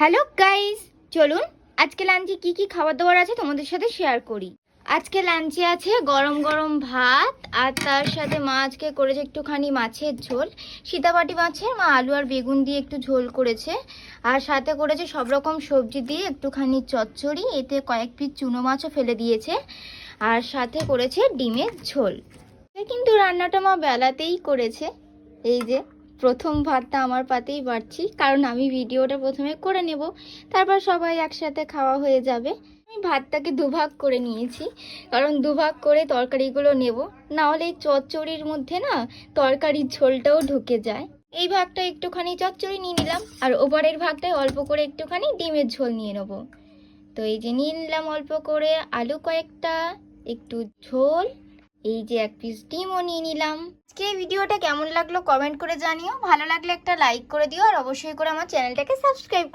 Hello guys, চলুন আজকে লাঞ্চে কি কি খাবার দাবার আছে তোমাদের সাথে শেয়ার করি। আজকে লাঞ্চে আছে গরম গরম ভাত, আর তার সাথে মা আজকে করেছে একটুখানি মাছের ঝোল, সীতাপাটি মাছের। মা আলু আর বেগুন দিয়ে একটু ঝোল করেছে, আর সাথে করেছে সব রকম সবজি দিয়ে একটুখানি চচ্চড়ি, এতে কয়েক পিস চুনো মাছও ফেলে দিয়েছে, আর সাথে করেছে ডিমের ঝোল। কিন্তু রান্নাটা মা বেলাতেই করেছে। এই যে প্রথম ভাতটা আমার পাতেই বাড়ছি, কারণ আমি ভিডিওটা প্রথমে করে নেব, তারপর সবাই একসাথে খাওয়া হয়ে যাবে। আমি ভাতটাকে দুভাগ করে নিয়েছি, কারণ দুভাগ করে তরকারিগুলো নেব, না হলে এই চচ্চড়ির মধ্যে না তরকারির ঝোলটাও ঢুকে যায়। এই ভাগটা একটুখানি চচ্চড়ি নিয়ে নিলাম, আর ওপরের ভাগটায় অল্প করে একটুখানি ডিমের ঝোল নিয়ে নেব। তো এই যে নিয়ে নিলাম অল্প করে আলু কয়েকটা, একটু ঝোল, এই যে এক পিস ডিমও নিয়ে নিলাম। আজকে এই ভিডিওটা কেমন লাগলো কমেন্ট করে জানিও, ভালো লাগলে একটা লাইক করে দিও, আর অবশ্যই করে আমার চ্যানেলটাকে সাবস্ক্রাইব